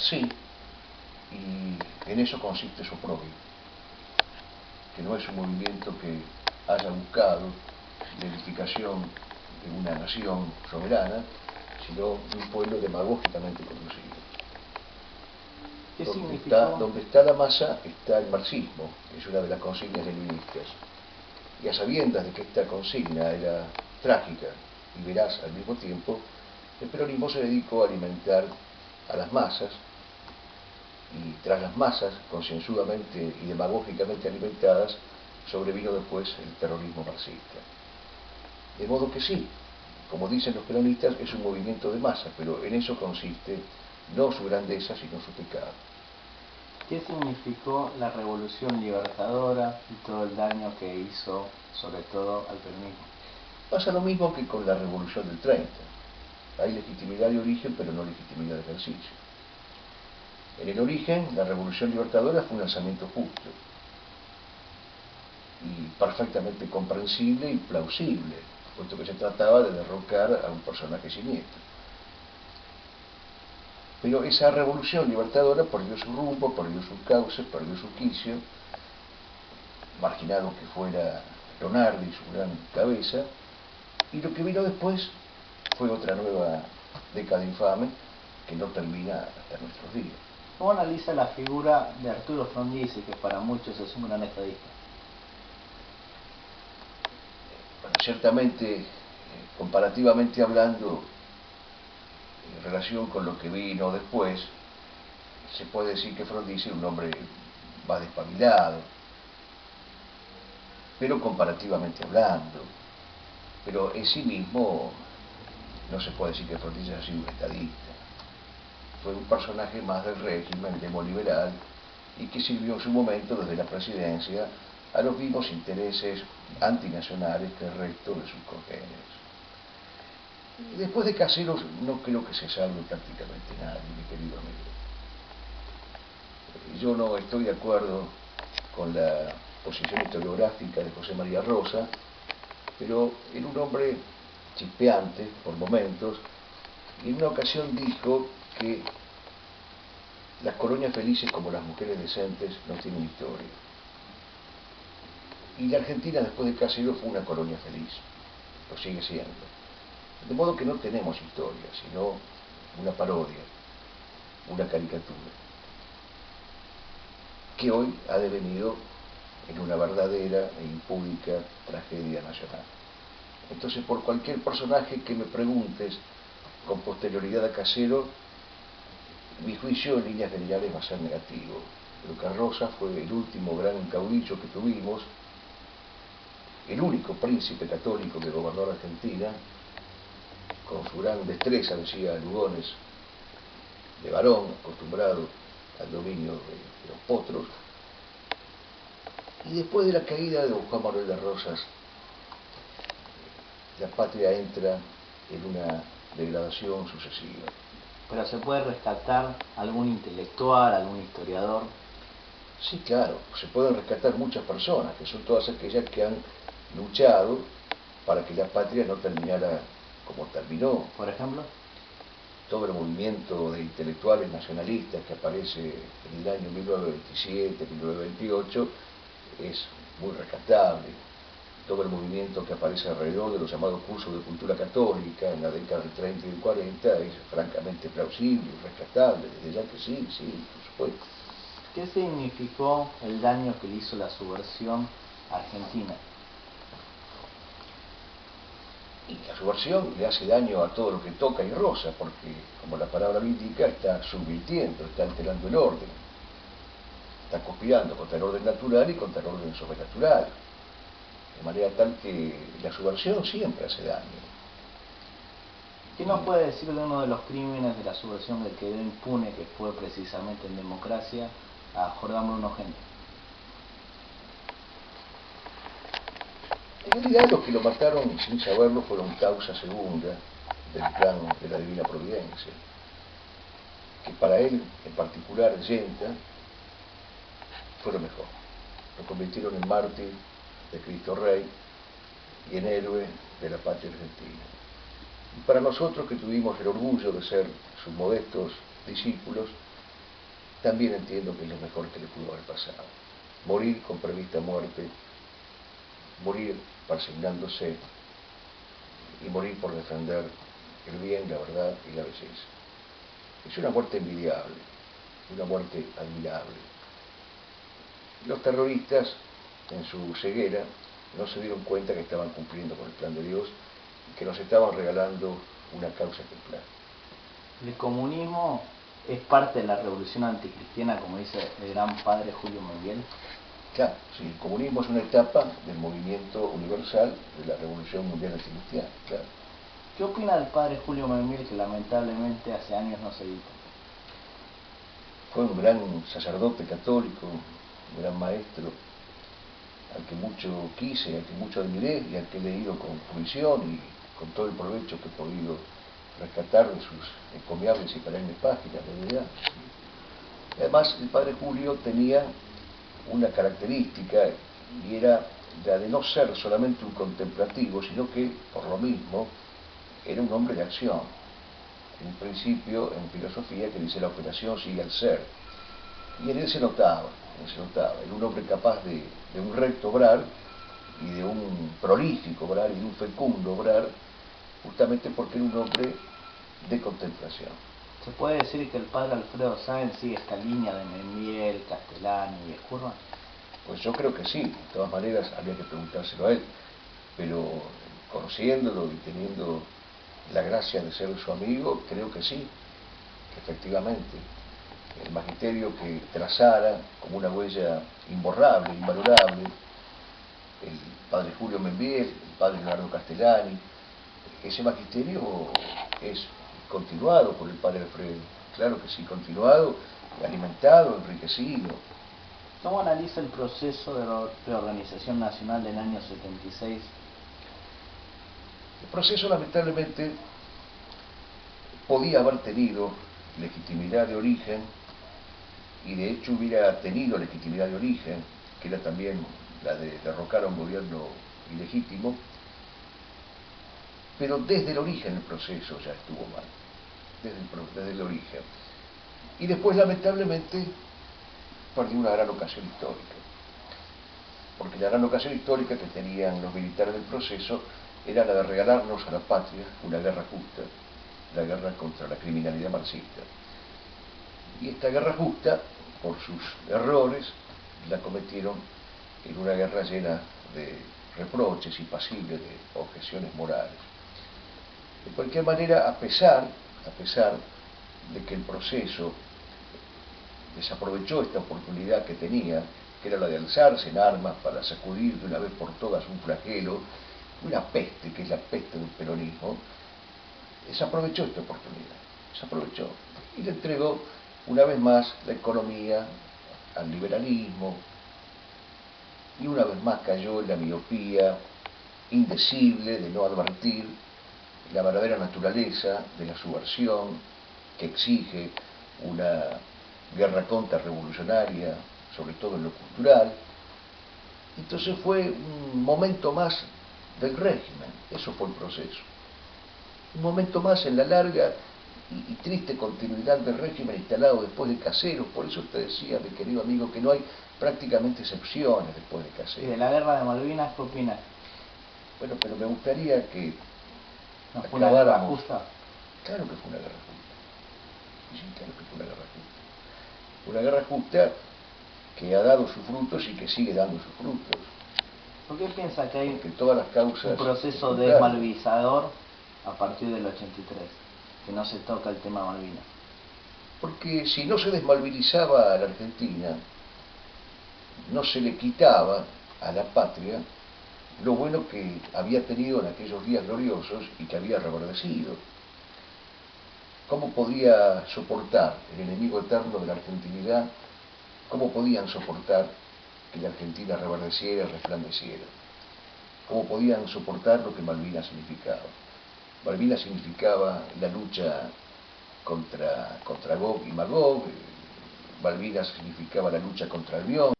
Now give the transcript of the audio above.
Sí, y en eso consiste su propio, que no es un movimiento que haya buscado la edificación de una nación soberana, sino de un pueblo demagógicamente conducido. ¿Qué significó? Donde está la masa está el marxismo, es una de las consignas leninistas. Y a sabiendas de que esta consigna era trágica y veraz al mismo tiempo, el peronismo se dedicó a alimentar a las masas, y tras las masas, concienzudamente y demagógicamente alimentadas, sobrevino después el terrorismo marxista. De modo que sí, como dicen los peronistas, es un movimiento de masas, pero en eso consiste no su grandeza, sino su pecado. ¿Qué significó la revolución libertadora y todo el daño que hizo, sobre todo, al peronismo? Pasa lo mismo que con la revolución del 30. Hay legitimidad de origen, pero no legitimidad de ejercicio. En el origen, la revolución libertadora fue un lanzamiento justo y perfectamente comprensible y plausible, puesto que se trataba de derrocar a un personaje siniestro. Pero esa revolución libertadora perdió su rumbo, perdió sus cauces, perdió su quicio, marginado que fuera Leonardo y su gran cabeza, y lo que vino después fue otra nueva década infame que no termina hasta nuestros días. ¿Cómo analiza la figura de Arturo Frondizi, que para muchos es un gran estadista? Bueno, ciertamente, comparativamente hablando, en relación con lo que vino después, se puede decir que Frondizi es un hombre más despabilado, pero comparativamente hablando. Pero en sí mismo no se puede decir que Frondizi haya sido un estadista. Fue un personaje más del régimen demoliberal y que sirvió en su momento desde la presidencia a los mismos intereses antinacionales que el resto de sus congéneres. Después de Caseros no creo que se salve prácticamente nadie, mi querido amigo. Yo no estoy de acuerdo con la posición historiográfica de José María Rosa, pero era un hombre chispeante por momentos, y en una ocasión dijo que las colonias felices como las mujeres decentes no tienen historia. Y la Argentina después de Caseros fue una colonia feliz, lo sigue siendo. De modo que no tenemos historia, sino una parodia, una caricatura, que hoy ha devenido en una verdadera e impúdica tragedia nacional. Entonces, por cualquier personaje que me preguntes con posterioridad a Casero, mi juicio en líneas generales va a ser negativo. Pero Carroza fue el último gran caudillo que tuvimos, el único príncipe católico que gobernó la Argentina, con su gran destreza, decía Lugones, de varón, acostumbrado al dominio de los potros. Y después de la caída de don Juan Manuel de Rosas, la patria entra en una degradación sucesiva. ¿Pero se puede rescatar algún intelectual, algún historiador? Sí, claro, se pueden rescatar muchas personas, que son todas aquellas que han luchado para que la patria no terminara como terminó. Por ejemplo, todo el movimiento de intelectuales nacionalistas que aparece en el año 1927, 1928, es muy rescatable. Todo el movimiento que aparece alrededor de los llamados cursos de cultura católica en la década del 30 y del 40 es francamente plausible y rescatable, desde ya que sí, por supuesto. ¿qué significó el daño que le hizo la subversión a Argentina? Y la subversión le hace daño a todo lo que toca y roza, porque, como la palabra lo indica, está subvirtiendo, está alterando el orden. Está conspirando contra el orden natural y contra el orden sobrenatural. De manera tal que la subversión siempre hace daño. ¿Qué nos puede decir de uno de los crímenes de la subversión que quedó impune, que fue precisamente en democracia, a Jordán Bruno Gento? En realidad los que lo mataron sin saberlo fueron causa segunda del plan de la Divina Providencia, que para él, en particular, Genta, fue lo mejor. Lo convirtieron en mártir de Cristo Rey y en héroe de la patria argentina. Y para nosotros que tuvimos el orgullo de ser sus modestos discípulos, también entiendo que es lo mejor que le pudo haber pasado. Morir con prevista muerte, morir persignándose y morir por defender el bien, la verdad y la belleza. Es una muerte envidiable, una muerte admirable. Los terroristas, en su ceguera, no se dieron cuenta que estaban cumpliendo con el plan de Dios y que nos estaban regalando una causa ejemplar. El comunismo es parte de la revolución anticristiana, como dice el gran padre Julio Membiel. Claro, sí, el comunismo es una etapa del movimiento universal de la revolución mundial anticristiana, claro. ¿Qué opina del padre Julio Membiel, que lamentablemente hace años no se edita? Fue un gran sacerdote católico, un gran maestro, al que mucho quise, al que mucho admiré y al que he leído con fruición y con todo el provecho que he podido rescatar de sus encomiables y perennes páginas de verdad. Además, el padre Julio tenía una característica y era la de no ser solamente un contemplativo, sino que, por lo mismo, era un hombre de acción. Un principio en filosofía que dice la operación sigue al ser. Y en él se notaba, era un hombre capaz de un recto obrar y de un prolífico obrar y de un fecundo obrar, justamente porque era un hombre de contemplación. ¿Se puede decir que el padre Alfredo Sáenz sigue esta línea de Membiel, Castellani y Ezcurra? Pues yo creo que sí, de todas maneras habría que preguntárselo a él, pero conociéndolo y teniendo la gracia de ser su amigo, creo que sí, que efectivamente el magisterio que trazara como una huella imborrable, invalorable, el padre Julio Membiel, el padre Leonardo Castellani, ese magisterio es continuado por el padre Alfredo, claro que sí, continuado, alimentado, enriquecido. ¿Cómo analiza el proceso de reorganización nacional del año 76? El proceso, lamentablemente, podía haber tenido legitimidad de origen, y de hecho hubiera tenido legitimidad de origen, que era también la de derrocar a un gobierno ilegítimo, pero desde el origen el proceso ya estuvo mal, desde el origen. Y después, lamentablemente, perdió una gran ocasión histórica, porque la gran ocasión histórica que tenían los militares del proceso era la de regalarnos a la patria una guerra justa, la guerra contra la criminalidad marxista. Y esta guerra justa, por sus errores, la cometieron en una guerra llena de reproches y pasible de objeciones morales. De cualquier manera, a pesar de que el proceso desaprovechó esta oportunidad que tenía, que era la de alzarse en armas para sacudir de una vez por todas un flagelo, una peste, que es la peste del peronismo, desaprovechó esta oportunidad, desaprovechó, y le entregó una vez más la economía al liberalismo, y una vez más cayó en la miopía indecible de no advertir la verdadera naturaleza de la subversión que exige una guerra contrarrevolucionaria, sobre todo en lo cultural. Entonces fue un momento más del régimen, eso fue el proceso. Un momento más en la larga y triste continuidad del régimen instalado después de Caseros. Por eso usted decía, mi querido amigo, que no hay prácticamente excepciones después de Caseros. ¿Y de la guerra de Malvinas qué opina? Bueno, pero me gustaría que ¿No fue una guerra justa? Claro que fue una guerra justa. Sí, claro que fue una guerra justa. Una guerra justa que ha dado sus frutos y que sigue dando sus frutos. ¿Por qué piensa que hay todas las causas un proceso desmalvinizador a partir del 83, que no se toca el tema Malvinas? Porque si no se desmalvinizaba a la Argentina, no se le quitaba a la patria lo bueno que había tenido en aquellos días gloriosos y que había reverdecido. ¿Cómo podía soportar el enemigo eterno de la argentinidad? ¿Cómo podían soportar que la Argentina reverdeciera y resplandeciera? ¿Cómo podían soportar lo que Malvinas significaba? Malvinas significaba la lucha contra Gog y Magog, Malvinas significaba la lucha contra Albión.